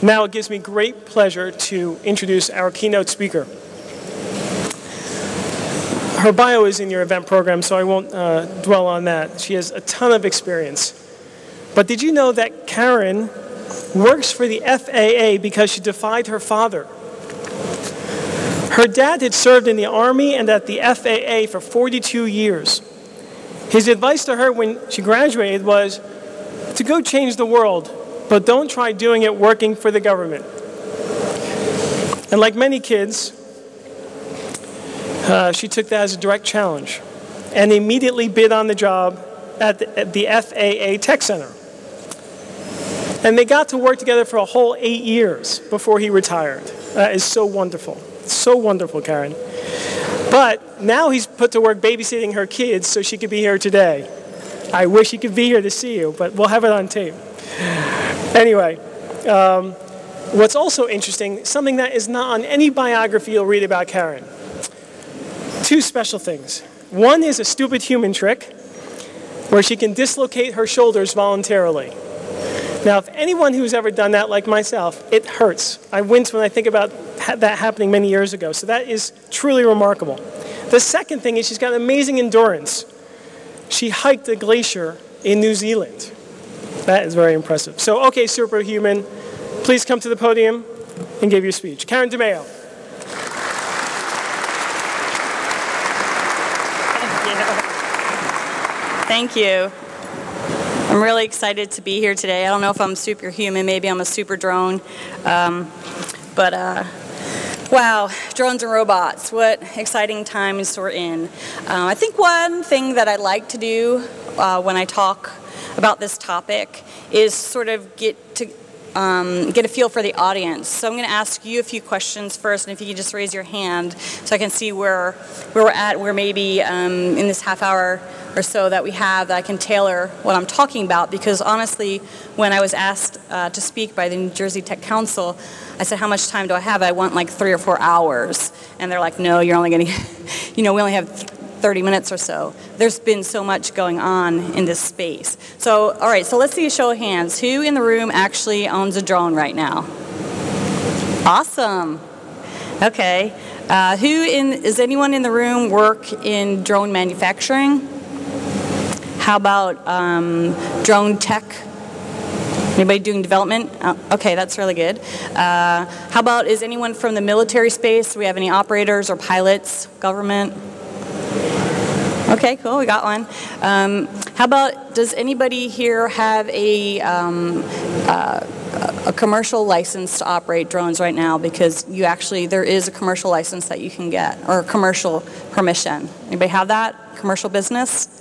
Now it gives me great pleasure to introduce our keynote speaker. Her bio is in your event program, so I won't dwell on that. She has a ton of experience. But did you know that Karen works for the FAA because she defied her father? Her dad had served in the Army and at the FAA for 42 years. His advice to her when she graduated was to go change the world, but don't try doing it working for the government. And like many kids, she took that as a direct challenge and immediately bid on the job at the FAA Tech Center. And they got to work together for a whole 8 years before he retired. That is so wonderful. So wonderful, Karen. But now he's put to work babysitting her kids so she could be here today. I wish he could be here to see you, but we'll have it on tape. Anyway, what's also interesting, something that is not on any biography you'll read about Karen. Two special things. One is a stupid human trick where she can dislocate her shoulders voluntarily. Now, if anyone who's ever done that like myself, it hurts. I wince when I think about that happening many years ago. So that is truly remarkable. The second thing is she's got amazing endurance. She hiked a glacier in New Zealand. That is very impressive. So, okay, superhuman, please come to the podium and give your speech. Karen DiMeo. Thank you. I'm really excited to be here today. I don't know if I'm superhuman, maybe I'm a super drone. Wow, drones and robots, what exciting times we're in. I think one thing that I'd like to do when I talk about this topic is sort of get a feel for the audience. So I'm going to ask you a few questions first, and if you could just raise your hand so I can see where we're at, where maybe in this half hour or so that we have that I can tailor what I'm talking about, because honestly, when I was asked to speak by the New Jersey Tech Council, I said, how much time do I have? I want like 3 or 4 hours. And they're like, no, you're only going to, we only have 30 minutes or so. There's been so much going on in this space. So, all right, so let's see a show of hands. Who in the room actually owns a drone right now? Awesome. Okay. Does anyone in the room work in drone manufacturing? How about drone tech? Anybody doing development? Okay, that's really good. How about, is anyone from the military space? Do we have any operators or pilots, government? Okay, cool, we got one. How about, does anybody here have a commercial license to operate drones right now? Because there is a commercial license that you can get, or a commercial permission. Anybody have that? Commercial business?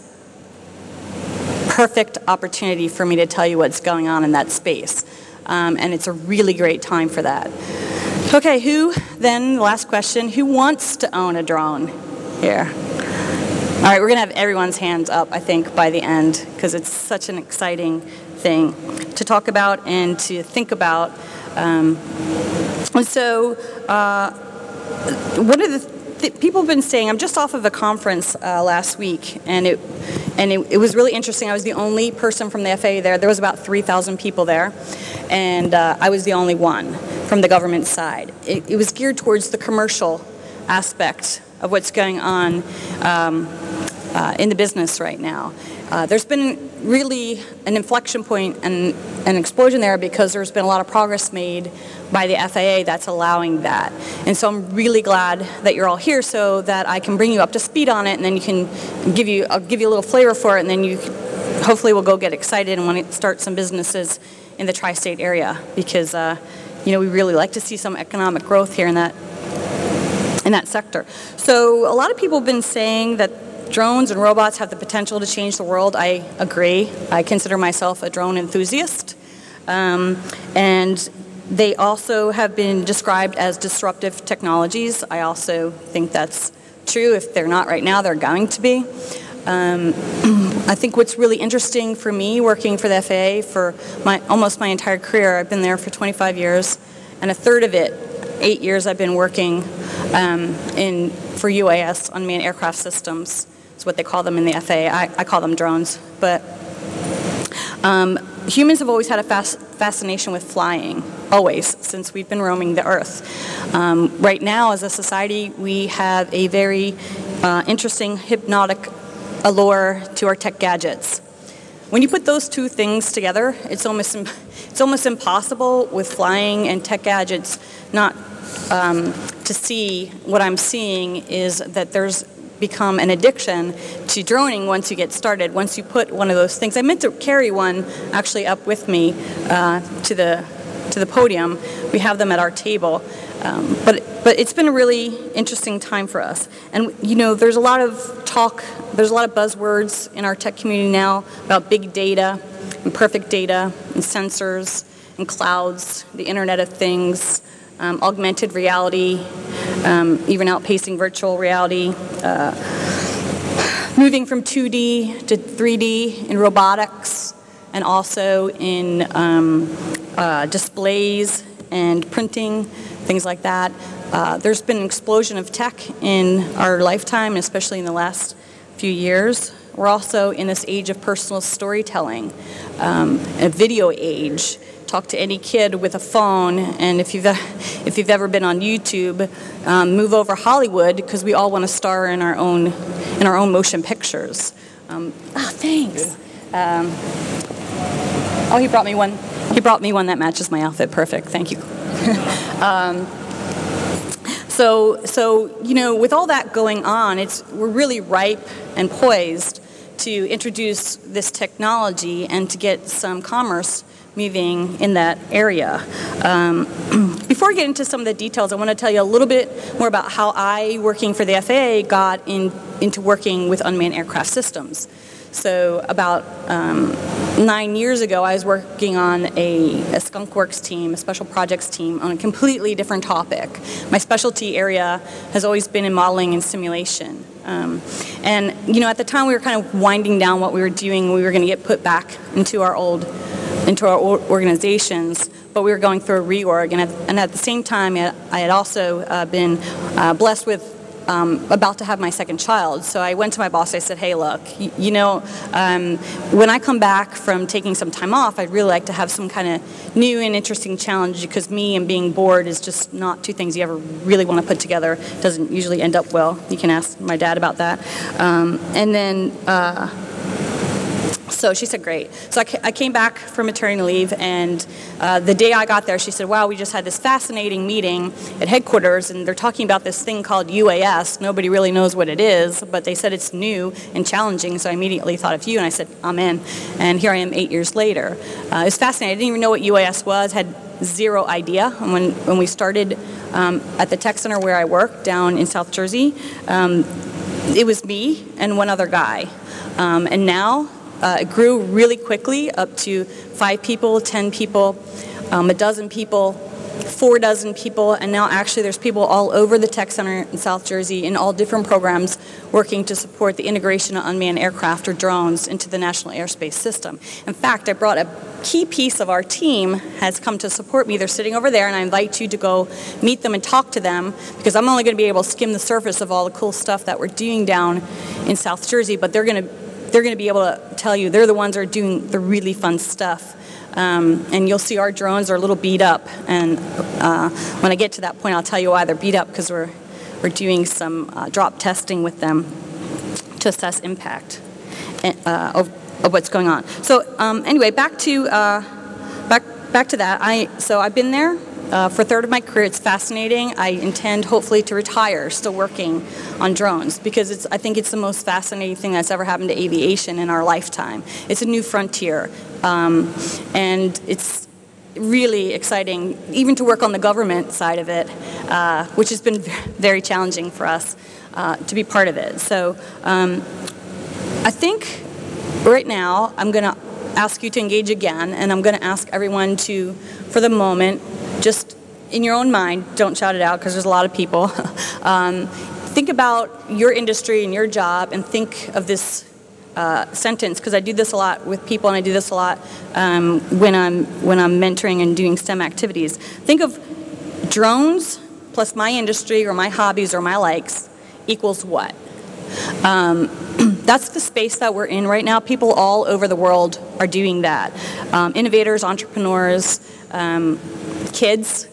Perfect opportunity for me to tell you what's going on in that space. And it's a really great time for that. Okay, then, last question, who wants to own a drone here? All right, we're going to have everyone's hands up, I think, by the end, because it's such an exciting thing to talk about and to think about. And so, one of the people have been saying, I'm just off of a conference last week, and it was really interesting. I was the only person from the FAA there. There was about 3,000 people there, and I was the only one from the government side. It was geared towards the commercial aspect of what's going on in the business right now. There's been really an inflection point and an explosion there because there's been a lot of progress made by the FAA that's allowing that. And so I'm really glad that you're all here so that I can bring you up to speed on it, and then I'll give you a little flavor for it, and then you hopefully will go get excited and want to start some businesses in the tri-state area, because we really like to see some economic growth here in that sector. So a lot of people have been saying that drones and robots have the potential to change the world. I agree. I consider myself a drone enthusiast. And they also have been described as disruptive technologies. I also think that's true. If they're not right now, they're going to be. I think what's really interesting for me working for the FAA for almost my entire career, I've been there for 25 years, and a third of it, 8 years, I've been working for UAS, unmanned aircraft systems. It's what they call them in the FAA. I call them drones. But Humans have always had a fascination with flying, always, since we've been roaming the Earth. Right now, as a society, we have a very interesting hypnotic allure to our tech gadgets. When you put those two things together, it's almost impossible with flying and tech gadgets not to see. What I'm seeing is that there's become an addiction to droning once you get started. Once you put one of those things, I meant to carry one actually up with me to the podium. We have them at our table, but it's been a really interesting time for us. And you know, there's a lot of talk, there's a lot of buzzwords in our tech community now about big data and perfect data and sensors and clouds, the Internet of Things, augmented reality, even outpacing virtual reality, moving from 2D to 3D in robotics, and also in displays and printing, things like that. There's been an explosion of tech in our lifetime, especially in the last few years. We're also in this age of personal storytelling, a video age. Talk to any kid with a phone, and if you've ever been on YouTube, move over Hollywood, because we all want to star in our own motion pictures. Thanks. He brought me one. He brought me one that matches my outfit. Perfect. Thank you. So you know, with all that going on, we're really ripe and poised to introduce this technology and to get some commerce moving in that area. Before I get into some of the details, I want to tell you a little bit more about how I, working for the FAA, got into working with unmanned aircraft systems. So about 9 years ago, I was working on a Skunk Works team, a special projects team, on a completely different topic. My specialty area has always been in modeling and simulation. And you know, at the time, we were kind of winding down what we were doing. We were going to get put back into our organizations, but we were going through a reorg, and at the same time, I had also been blessed with about to have my second child. So I went to my boss. I said, "Hey, look, you know, when I come back from taking some time off, I'd really like to have some kind of new and interesting challenge, because me and being bored is just not two things you ever really want to put together. It doesn't usually end up well. You can ask my dad about that." And then. So she said, great. So I came back from maternity leave, and the day I got there, she said, wow, we just had this fascinating meeting at headquarters, and they're talking about this thing called UAS. Nobody really knows what it is, but they said it's new and challenging, so I immediately thought of you, and I said, I'm in. And here I am 8 years later. It was fascinating. I didn't even know what UAS was, had zero idea. And when we started at the tech center where I work down in South Jersey, it was me and one other guy. And now, it grew really quickly up to 5 people, 10 people, a dozen people, 4 dozen people, and now actually there's people all over the tech center in South Jersey in all different programs working to support the integration of unmanned aircraft or drones into the national airspace system. In fact, I brought a key piece of our team has come to support me. They're sitting over there, and I invite you to go meet them and talk to them, because I'm only going to be able to skim the surface of all the cool stuff that we're doing down in South Jersey, but they're going to be able to tell you they're the ones that are doing the really fun stuff. And you'll see our drones are a little beat up. And when I get to that point, I'll tell you why they're beat up, because we're doing some drop testing with them to assess impact of what's going on. So anyway, back to that. So I've been there for a third of my career. It's fascinating. I intend, hopefully, to retire still working on drones, because I think it's the most fascinating thing that's ever happened to aviation in our lifetime. It's a new frontier, and it's really exciting, even to work on the government side of it, which has been very challenging for us to be part of it. So I think right now I'm going to ask you to engage again, and I'm going to ask everyone to, for the moment, just in your own mind, don't shout it out because there's a lot of people, think about your industry and your job, and think of this sentence, because I do this a lot with people, and I do this a lot when I'm mentoring and doing STEM activities. Think of drones plus my industry or my hobbies or my likes equals what? That's the space that we're in right now. People all over the world are doing that. Innovators, entrepreneurs, kids,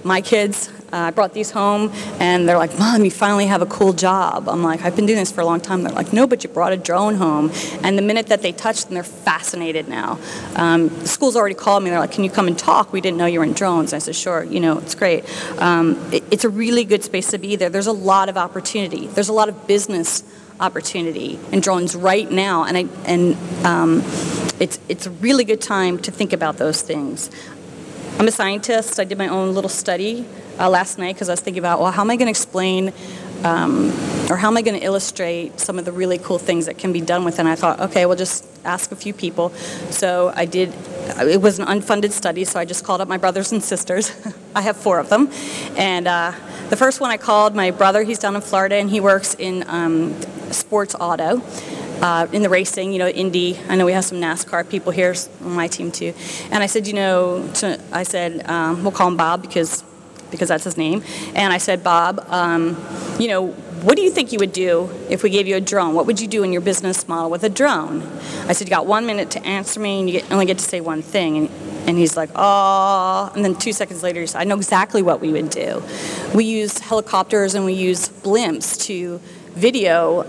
my kids. I brought these home, and they're like, Mom, you finally have a cool job. I'm like, I've been doing this for a long time. They're like, no, but you brought a drone home. And the minute that they touch them, they're fascinated now. The school's already called me. They're like, can you come and talk? We didn't know you were in drones. I said, sure, it's great. It's a really good space to be there. There's a lot of opportunity. There's a lot of business opportunity in drones right now, and it's a really good time to think about those things. I'm a scientist. I did my own little study last night because I was thinking about, well, how am I going to explain or how am I going to illustrate some of the really cool things that can be done with it? And I thought, okay, we'll just ask a few people. So I did. It was an unfunded study, so I just called up my brothers and sisters. I have 4 of them. And the first one I called my brother. He's down in Florida, and he works in sports auto. In the racing, Indy. I know we have some NASCAR people here on my team too. And I said, we'll call him Bob because that's his name. And I said, Bob, what do you think you would do if we gave you a drone? What would you do in your business model with a drone? I said, you got 1 minute to answer me, and you only get to say one thing. And he's like, oh. And then 2 seconds later, he said, I know exactly what we would do. We use helicopters and we use blimps to video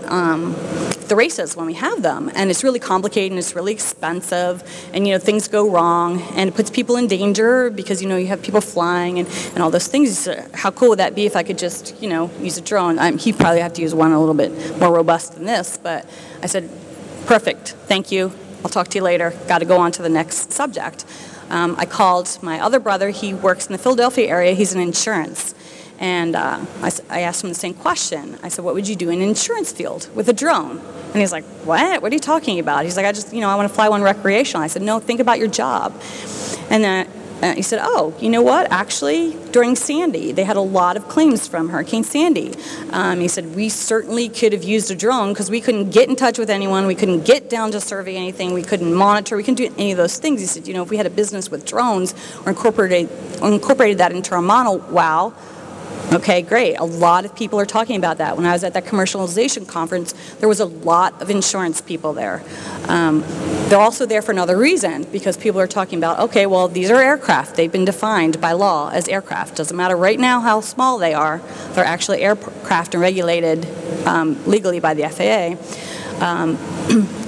the races when we have them, and it's really complicated and it's really expensive, and things go wrong, and it puts people in danger because you have people flying and all those things. So how cool would that be if I could just use a drone? He'd probably have to use one a little bit more robust than this, but I said, perfect, thank you, I'll talk to you later, got to go on to the next subject. I called my other brother. He works in the Philadelphia area. He's in insurance. And I asked him the same question. I said, what would you do in an insurance field with a drone? And he's like, what? What are you talking about? He's like, I want to fly one recreational. I said, no, think about your job. And then he said, oh, you know what? Actually, during Sandy, they had a lot of claims from Hurricane Sandy. He said, we certainly could have used a drone because we couldn't get in touch with anyone. We couldn't get down to survey anything. We couldn't monitor. We couldn't do any of those things. He said, if we had a business with drones or incorporated that into our model, wow. Okay, great. A lot of people are talking about that. When I was at that commercialization conference, there was a lot of insurance people there. They're also there for another reason, because people are talking about, okay, well, these are aircraft. They've been defined by law as aircraft. Doesn't matter right now how small they are. They're actually aircraft and regulated legally by the FAA.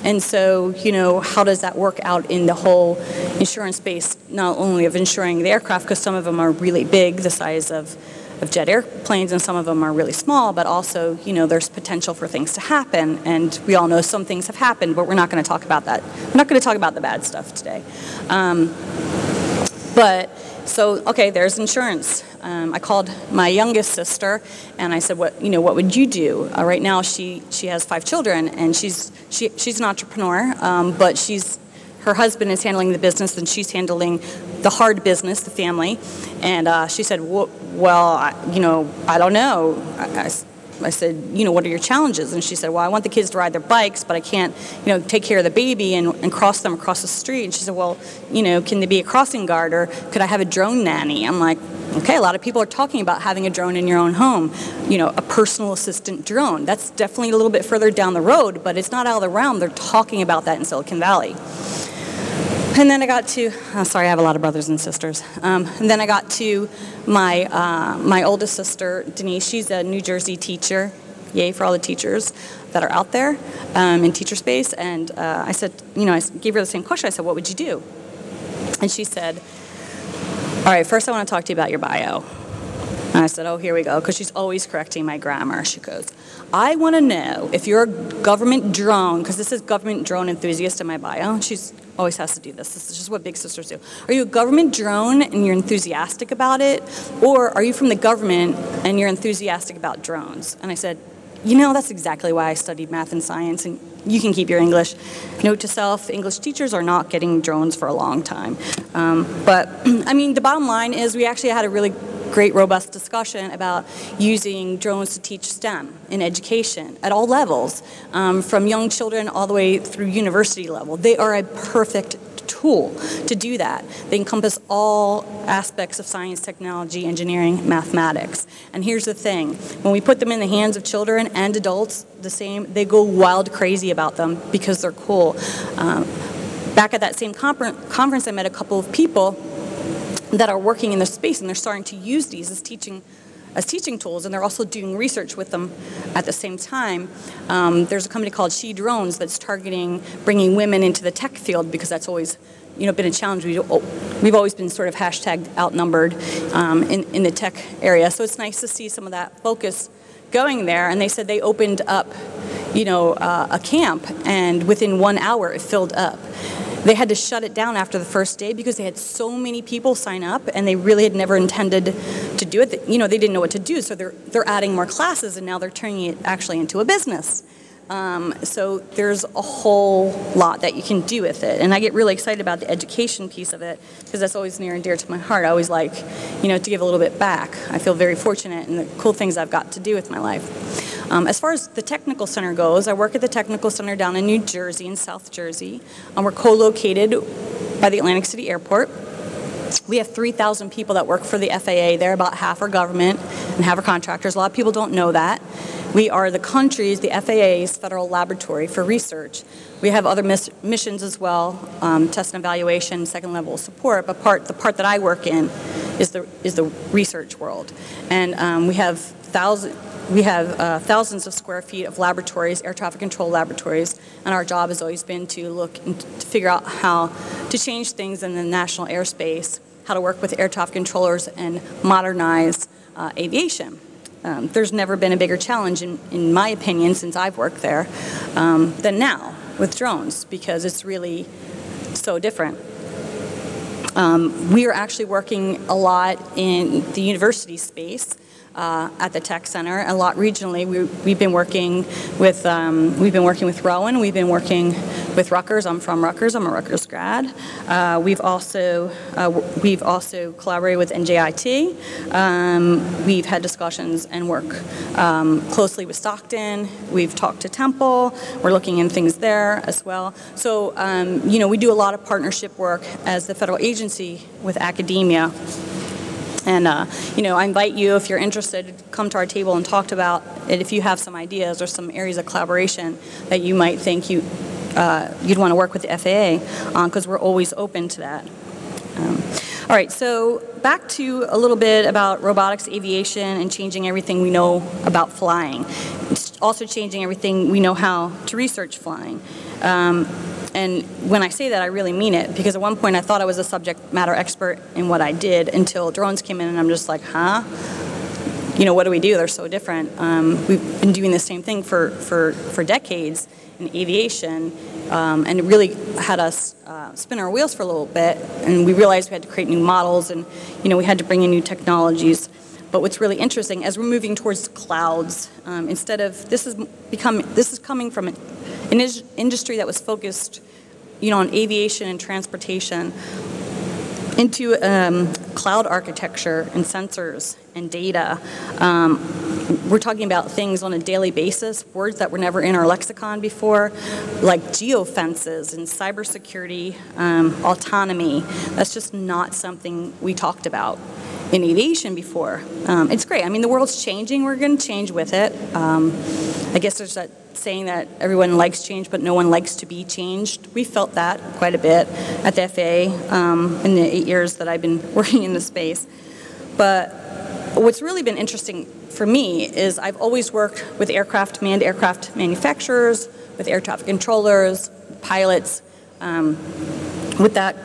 And so, how does that work out in the whole insurance space, not only of insuring the aircraft, because some of them are really big, the size of jet airplanes, and some of them are really small, but also, there's potential for things to happen, and we all know some things have happened, but we're not going to talk about that. We're not going to talk about the bad stuff today. Okay, there's insurance. I called my youngest sister, and I said, what would you do? Right now, she has 5 children, and she's an entrepreneur, but her husband is handling the business, and she's handling the hard business, the family. And she said, well, I don't know. I said, what are your challenges? And she said, well, I want the kids to ride their bikes, but I can't, take care of the baby and cross them across the street. And she said, well, can there be a crossing guard, or could I have a drone nanny? I'm like, okay, a lot of people are talking about having a drone in your own home, a personal assistant drone. That's definitely a little bit further down the road, but it's not out of the realm. They're talking about that in Silicon Valley. And then I got to, sorry, I have a lot of brothers and sisters. And then I got to my oldest sister, Denise. She's a New Jersey teacher. Yay for all the teachers that are out there in teacher space. And I said, I gave her the same question. I said, what would you do? And she said, all right, first I want to talk to you about your bio. And I said, oh, here we go, because she's always correcting my grammar. She goes, I want to know if you're a government drone, because this is government drone enthusiast in my bio. She's always has to do this. This is just what big sisters do. Are you a government drone and you're enthusiastic about it? Or are you from the government and you're enthusiastic about drones? And I said, that's exactly why I studied math and science, and you can keep your English. Note to self, English teachers are not getting drones for a long time. The bottom line is we actually had a really great, robust discussion about using drones to teach STEM in education at all levels, from young children all the way through university level. They are a perfect tool to do that. They encompass all aspects of science, technology, engineering, mathematics. And here's the thing, when we put them in the hands of children and adults, they go wild crazy about them because they're cool. Back at that same conference, I met a couple of people that are working in this space, and they're starting to use these as teaching tools, and they're also doing research with them at the same time. There's a company called She Drones that's targeting bringing women into the tech field, because that's always been a challenge. We've always been sort of hashtag outnumbered in the tech area. So it's nice to see some of that focus going there. And they said they opened up a camp, and within 1 hour it filled up. They had to shut it down after the first day because they had so many people sign up, and they really had never intended to do it. They didn't know what to do, so they're adding more classes, and now they're turning it actually into a business. So there's a whole lot that you can do with it, and I get really excited about the education piece of it because that's always near and dear to my heart. I always like, to give a little bit back. I feel very fortunate in the cool things I've got to do with my life. As far as the Technical Center goes, I work at the Technical Center down in New Jersey, in South Jersey. We're co-located by the Atlantic City Airport. We have 3,000 people that work for the FAA. They're about half are government and half are contractors. A lot of people don't know that. We are the FAA's federal laboratory for research. We have other missions as well, test and evaluation, second level support, but the part that I work in is the research world. And we have thousands of square feet of laboratories, air traffic control laboratories, and our job has always been to look and to figure out how to change things in the national airspace, how to work with air traffic controllers and modernize aviation. There's never been a bigger challenge, in my opinion, since I've worked there, than now with drones, because it's really so different. We are actually working a lot in the university space. At the Tech Center, a lot regionally. We've been working with Rowan. We've been working with Rutgers. I'm from Rutgers. I'm a Rutgers grad. We've also collaborated with NJIT. We've had discussions and work closely with Stockton. We've talked to Temple. We're looking in things there as well. So we do a lot of partnership work as the federal agency with academia. And, I invite you, if you're interested, come to our table and talk about it if you have some ideas or some areas of collaboration that you might think you'd want to work with the FAA on, because we're always open to that. All right, so back to a little bit about robotics, aviation, and changing everything we know about flying. It's also changing everything we know how to research flying. And when I say that, I really mean it, because at one point I thought I was a subject matter expert in what I did until drones came in, and I'm just like, huh? What do we do? They're so different. We've been doing the same thing for decades in aviation, and it really had us spin our wheels for a little bit, and we realized we had to create new models, and we had to bring in new technologies. But what's really interesting, as we're moving towards clouds, instead of this is coming from an industry that was focused, on aviation and transportation, into cloud architecture and sensors and data. We're talking about things on a daily basis, words that were never in our lexicon before, like geofences and cybersecurity, autonomy. That's just not something we talked about in aviation before. It's great. I mean, the world's changing. We're going to change with it. I guess there's that saying that everyone likes change, but no one likes to be changed. We felt that quite a bit at the FAA in the 8 years that I've been working in the space. But what's really been interesting for me is I've always worked with manned aircraft manufacturers, with air traffic controllers, pilots, with that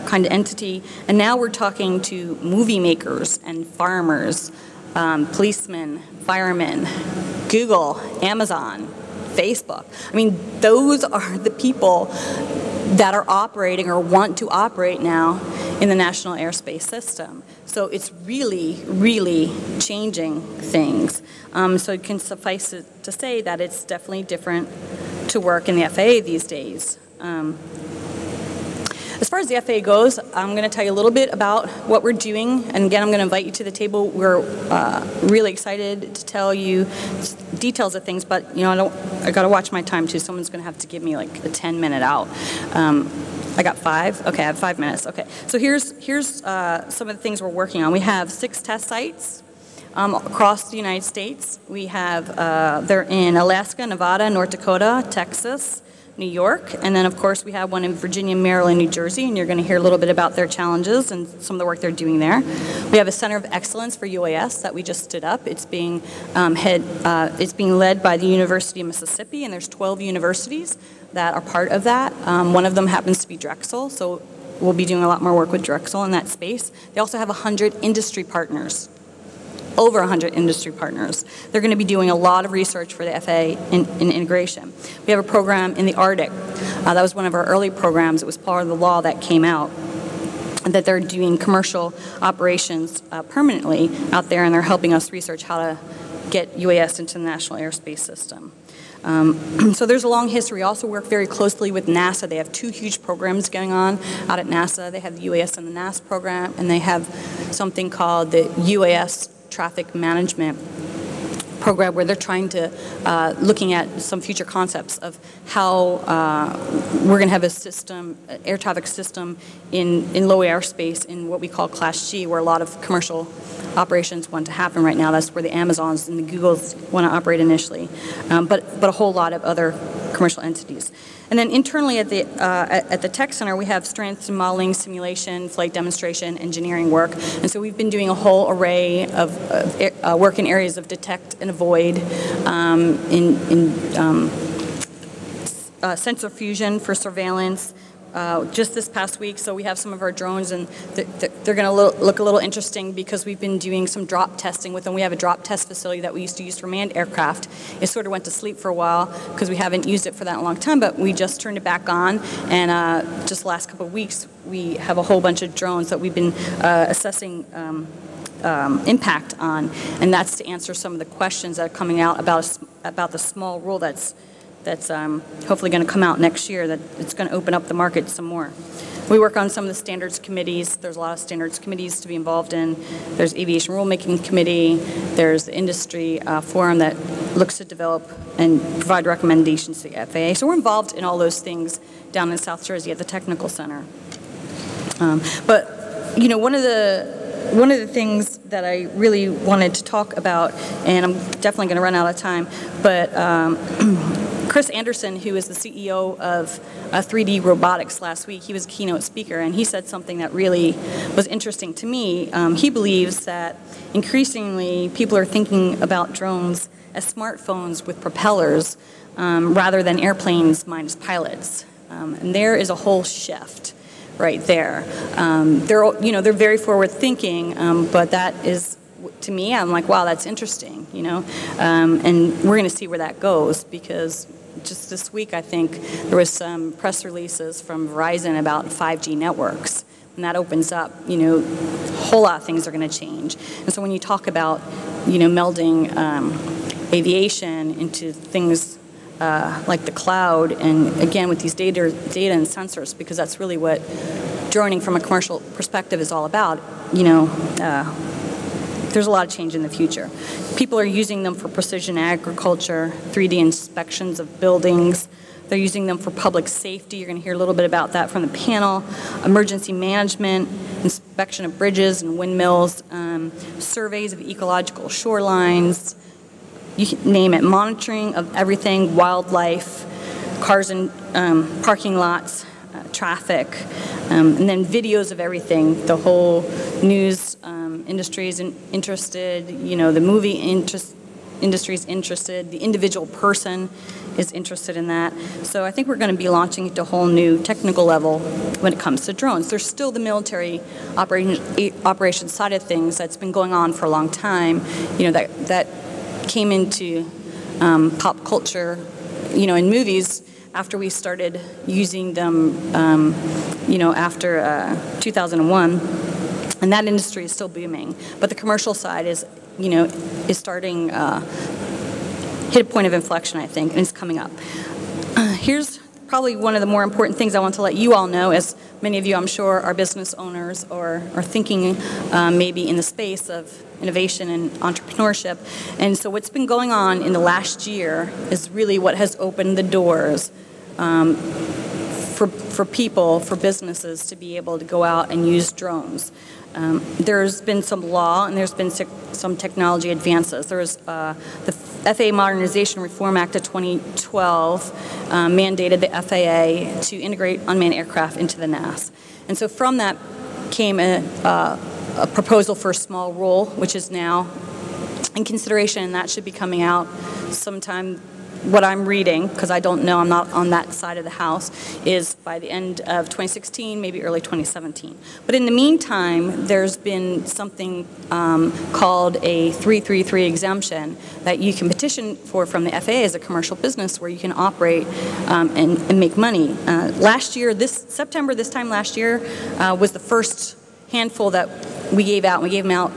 kind of entity. And now we're talking to movie makers and farmers, policemen, firemen, Google, Amazon, Facebook. I mean, those are the people that are operating or want to operate now in the national airspace system. So it's really, really changing things. So it can suffice it to say that it's definitely different to work in the FAA these days. As far as the FAA goes, I'm going to tell you a little bit about what we're doing. And again, I'm going to invite you to the table. We're really excited to tell you details of things, but I got to watch my time too. Someone's going to have to give me like a 10-minute out. I got 5? Okay, I have 5 minutes. Okay, so here's some of the things we're working on. We have 6 test sites across the United States. We have, they're in Alaska, Nevada, North Dakota, Texas, New York, and then of course we have one in Virginia, Maryland, New Jersey, and you're going to hear a little bit about their challenges and some of the work they're doing there. We have a Center of Excellence for UAS that we just stood up. It's being led by the University of Mississippi, and there's 12 universities that are part of that. One of them happens to be Drexel, so we'll be doing a lot more work with Drexel in that space. They also have 100 industry partners. Over 100 industry partners. They're going to be doing a lot of research for the FAA in integration. We have a program in the Arctic. That was one of our early programs. It was part of the law that came out, that they're doing commercial operations permanently out there, and they're helping us research how to get UAS into the National Airspace System. So there's a long history. We also work very closely with NASA. They have 2 huge programs going on out at NASA. They have the UAS and the NAS program, and they have something called the UAS Traffic Management program, where they're trying to, looking at some future concepts of how we're going to have a system, air traffic system in low airspace in what we call Class G, where a lot of commercial operations want to happen right now. That's where the Amazons and the Googles want to operate initially, but a whole lot of other commercial entities. And then internally at the Tech Center, we have strengths in modeling, simulation, flight demonstration, engineering work. And so we've been doing a whole array of work in areas of detect and avoid, sensor fusion for surveillance. Just this past week, so we have some of our drones, and they're going to look a little interesting because we've been doing some drop testing with them. We have a drop test facility that we used to use for manned aircraft. It sort of went to sleep for a while because we haven't used it for that long time, but we just turned it back on, and just the last couple of weeks, we have a whole bunch of drones that we've been assessing impact on, and that's to answer some of the questions that are coming out about the small rule that's hopefully going to come out next year, that it's going to open up the market some more. We work on some of the standards committees. There's a lot of standards committees to be involved in. There's Aviation Rulemaking Committee. There's the Industry Forum that looks to develop and provide recommendations to the FAA. So we're involved in all those things down in South Jersey at the Technical Center. But, you know, one of the things that I really wanted to talk about, and I'm definitely going to run out of time, but Chris Anderson, who is the CEO of 3D Robotics last week, he was a keynote speaker, and he said something that really was interesting to me. He believes that increasingly people are thinking about drones as smartphones with propellers rather than airplanes minus pilots. And there is a whole shift right there. They're very forward thinking, but that is, to me, I'm like, wow, that's interesting, you know, and we're going to see where that goes, because just this week, I think there was some press releases from Verizon about 5G networks, and that opens up, you know, a whole lot of things are going to change. And so when you talk about, you know, melding aviation into things like the cloud, and again with these data and sensors, because that's really what droning from a commercial perspective is all about, you know, there's a lot of change in the future. People are using them for precision agriculture, 3D inspections of buildings. They're using them for public safety. You're going to hear a little bit about that from the panel. Emergency management, inspection of bridges and windmills, surveys of ecological shorelines, you name it, monitoring of everything, wildlife, cars and parking lots, traffic, and then videos of everything. The whole news industry is interested, you know, the movie industry is interested, the individual person is interested in that. So I think we're going to be launching it to a whole new technical level when it comes to drones. There's still the military operations side of things that's been going on for a long time, you know, that came into pop culture, you know, in movies after we started using them, you know, after 2001, and that industry is still booming. But the commercial side is, you know, is starting hit a point of inflection, I think, and it's coming up. Here's probably one of the more important things I want to let you all know, as many of you, I'm sure, are business owners or are thinking maybe in the space of innovation and entrepreneurship. And so what's been going on in the last year is really what has opened the doors for people, for businesses to be able to go out and use drones. There's been some law and there's been some technology advances. There was the FAA Modernization Reform Act of 2012 mandated the FAA to integrate unmanned aircraft into the NAS. And so from that came a proposal for a small rule, which is now in consideration, and that should be coming out sometime. What I'm reading, because I don't know, I'm not on that side of the house, is by the end of 2016, maybe early 2017. But in the meantime, there's been something called a 333 exemption that you can petition for from the FAA as a commercial business where you can operate and make money. Last year, this time last year, was the first handful that we gave out. We gave them out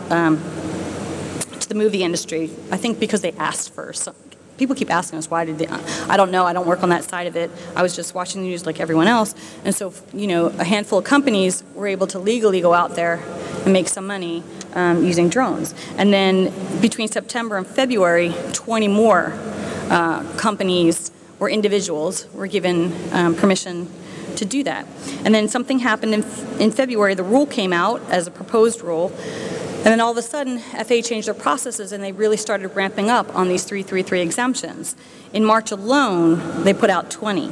to the movie industry, I think because they asked first. People keep asking us, why did they? I don't know. I don't work on that side of it. I was just watching the news like everyone else. And so, you know, a handful of companies were able to legally go out there and make some money using drones. And then between September and February, 20 more companies or individuals were given permission to do that. And then something happened in February. The rule came out as a proposed rule. And then all of a sudden, FAA changed their processes and they really started ramping up on these 333 exemptions. In March alone, they put out 20.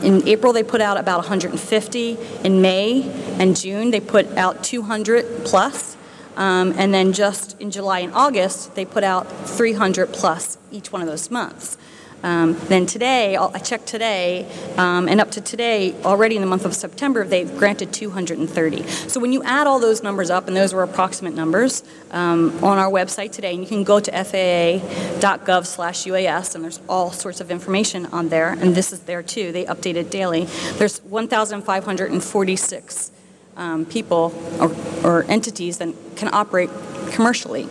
In April, they put out about 150. In May and June, they put out 200 plus. And then just in July and August, they put out 300 plus each one of those months. Then today, I checked today, and up to today, already in the month of September, they've granted 230. So when you add all those numbers up, and those were approximate numbers, on our website today, and you can go to faa.gov/UAS, and there's all sorts of information on there, and this is there too. They update it daily. There's 1,546 people or entities that can operate commercially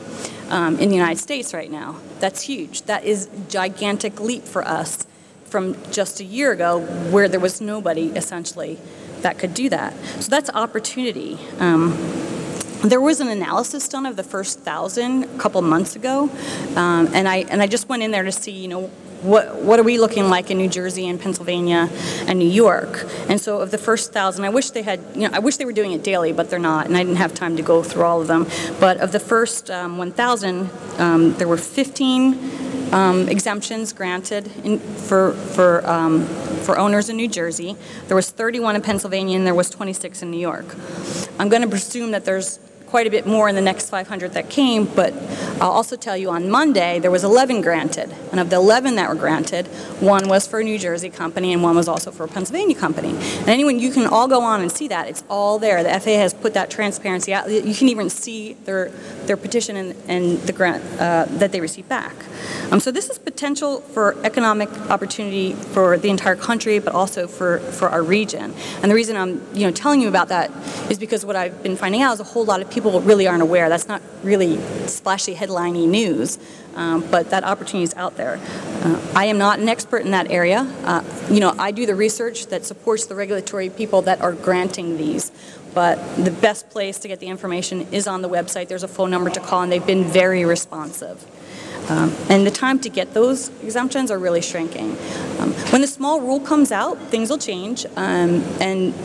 in the United States right now. That's huge. That is a gigantic leap for us from just a year ago where there was nobody essentially that could do that. So that's opportunity. There was an analysis done of the first 1,000 a couple months ago, and I just went in there to see, you know, what are we looking like in New Jersey and Pennsylvania and New York. And so of the first 1,000, I wish they had, you know, I wish they were doing it daily, but they're not, and I didn't have time to go through all of them. But of the first 1,000, there were 15 exemptions granted for owners in New Jersey. There was 31 in Pennsylvania, and there was 26 in New York. I'm going to presume that there's quite a bit more in the next 500 that came, but I'll also tell you on Monday there was 11 granted, and of the 11 that were granted, one was for a New Jersey company and one was also for a Pennsylvania company. And anyone, you can all go on and see that. It's all there. The FAA has put that transparency out. You can even see their petition and the grant that they received back. So this is potential for economic opportunity for the entire country, but also for our region. And the reason I'm telling you about that is because what I've been finding out is a whole lot of people really aren't aware. That's not really splashy headliney news, but that opportunity is out there. I am not an expert in that area. I do the research that supports the regulatory people that are granting these. But the best place to get the information is on the website. There's a phone number to call, and they've been very responsive. And the time to get those exemptions are really shrinking. When the small rule comes out, things will change, and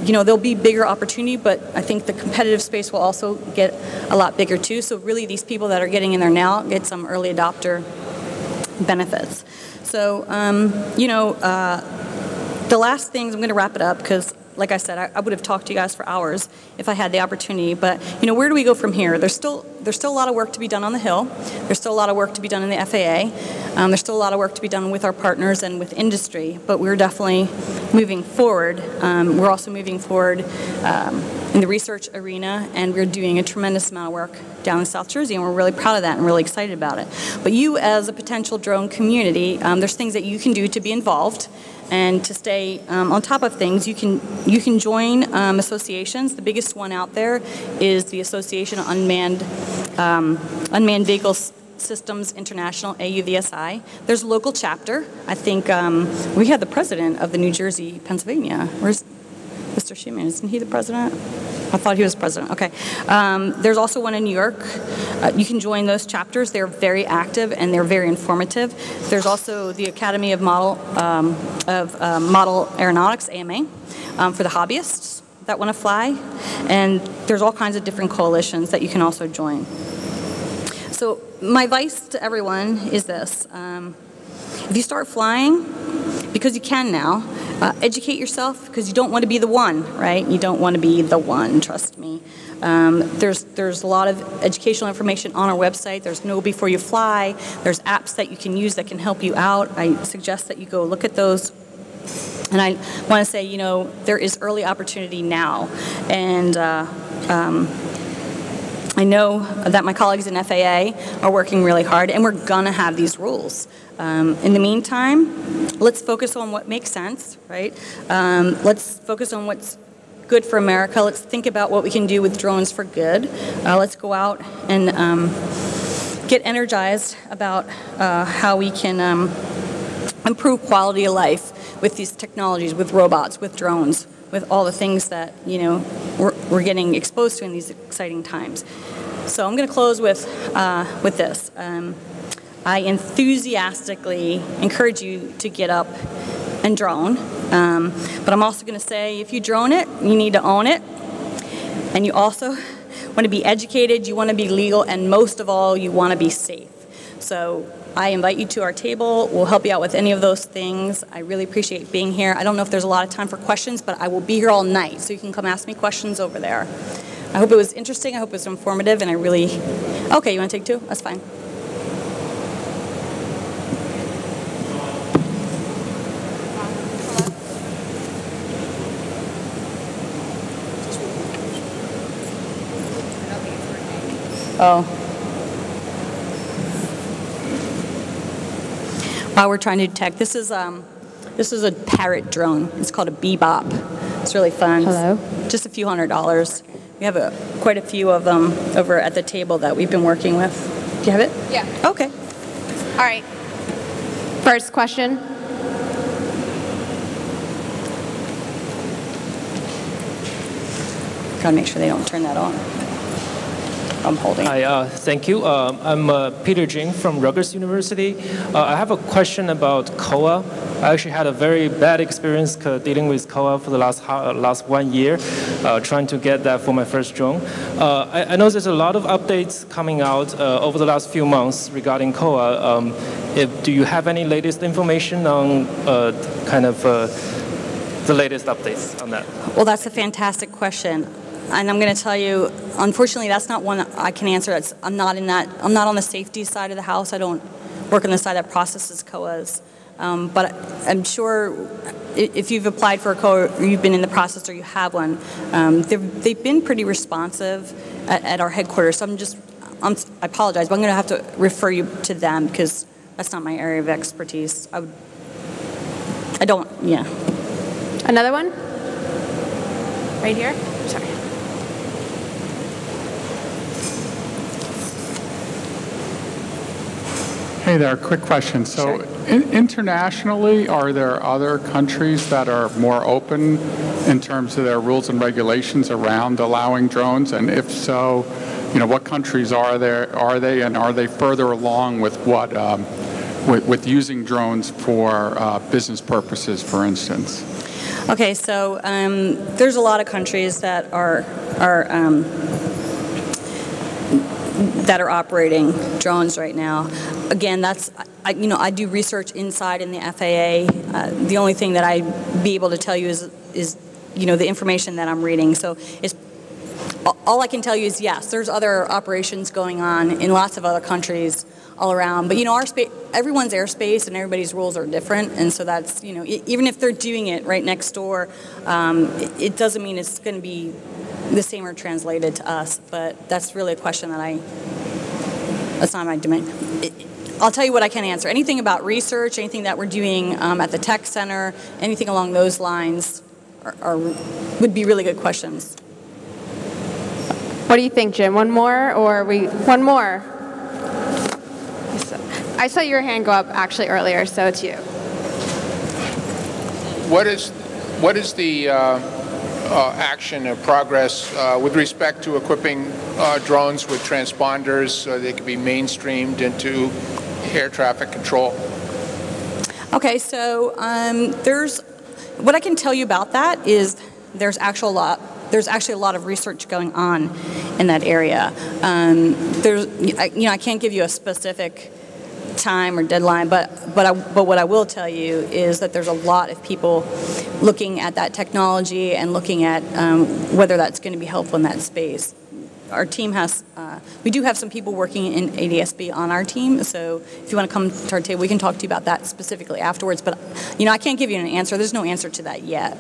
there'll be bigger opportunity, but I think the competitive space will also get a lot bigger too. So really these people that are getting in there now get some early adopter benefits. So, the last things, I'm going to wrap it up because like I said, I would have talked to you guys for hours if I had the opportunity. But where do we go from here? There's still a lot of work to be done on the Hill. There's still a lot of work to be done in the FAA. There's still a lot of work to be done with our partners and with industry. But we're definitely moving forward. We're also moving forward in the research arena, and we're doing a tremendous amount of work down in South Jersey, and we're really proud of that and really excited about it. But you, as a potential drone community, there's things that you can do to be involved. And to stay on top of things, you can join associations. The biggest one out there is the Association of Unmanned Vehicle Systems International, AUVSI. There's a local chapter. I think we had the president of the New Jersey, Pennsylvania. Where's Mr. Sheeman? Isn't he the president? I thought he was president. Okay. There's also one in New York. you can join those chapters. They're very active and they're very informative. There's also the Academy of Model Aeronautics, AMA, for the hobbyists that want to fly. And there's all kinds of different coalitions that you can also join. So my advice to everyone is this. If you start flying, because you can now, educate yourself, because you don't want to be the one, right? You don't want to be the one, trust me. There's a lot of educational information on our website. There's Know Before You Fly. There's apps that you can use that can help you out. I suggest that you go look at those. And I want to say, you know, there is early opportunity now. And I know that my colleagues in FAA are working really hard, and we're going to have these rules. In the meantime, let's focus on what makes sense, right? Let's focus on what's good for America. Let's think about what we can do with drones for good. Let's go out and get energized about how we can improve quality of life with these technologies, with robots, with drones, with all the things that, you know, we're getting exposed to in these exciting times. So I'm going to close with this. I enthusiastically encourage you to get up and drone. But I'm also going to say, if you drone it, you need to own it. And you also want to be educated, you want to be legal, and most of all, you want to be safe. So I invite you to our table. We'll help you out with any of those things. I really appreciate being here. I don't know if there's a lot of time for questions, but I will be here all night, so you can come ask me questions over there. I hope it was interesting. I hope it was informative, and I really... Okay, you want to take two? That's fine. Oh. While we're trying to detect, this is a parrot drone. It's called a Bebop. It's really fun. Hello. Just a few $100s. We have quite a few of them over at the table that we've been working with. Do you have it? Yeah. Okay. All right. First question. Gotta make sure they don't turn that on. I'm holding. Hi, thank you. I'm Peter Jing from Rutgers University. I have a question about COA. I actually had a very bad experience dealing with COA for the last 1 year, trying to get that for my first drone. I know there's a lot of updates coming out over the last few months regarding COA. Do you have any latest information on the latest updates on that? Well, that's a fantastic question. And I'm going to tell you, unfortunately, that's not one I can answer. I'm not on the safety side of the house. I don't work on the side that processes COAs. But I'm sure if you've applied for a COA, or you've been in the process, or you have one, they've been pretty responsive at our headquarters. So I apologize, but I'm going to have to refer you to them because that's not my area of expertise. Yeah. Another one? Right here? Sorry. Hey there, quick question. So internationally, are there other countries that are more open in terms of their rules and regulations around allowing drones? And if so, you know, what countries are they, and are they further along with what, with using drones for business purposes, for instance? Okay, so there's a lot of countries that are operating drones right now. Again, I do research inside in the FAA. The only thing that I'd be able to tell you is the information that I'm reading. So all I can tell you is yes, there's other operations going on in lots of other countries all around. But everyone's airspace and everybody's rules are different, and so that's even if they're doing it right next door, it doesn't mean it's going to be the same or translated to us. But that's really a question that's not my domain. I'll tell you what I can answer. Anything about research, anything that we're doing at the tech center, anything along those lines would be really good questions. What do you think, Jim? One more, or one more? I saw your hand go up actually earlier, so it's you. What is the action or progress with respect to equipping drones with transponders so they can be mainstreamed into air traffic control? Okay, so what I can tell you about that is there's actually a lot of research going on in that area. I can't give you a specific time or deadline, but what I will tell you is that there's a lot of people looking at that technology and looking at whether that's going to be helpful in that space. Our team we do have some people working in ADSB on our team, so if you want to come to our table, we can talk to you about that specifically afterwards, but I can't give you an answer. There's no answer to that yet.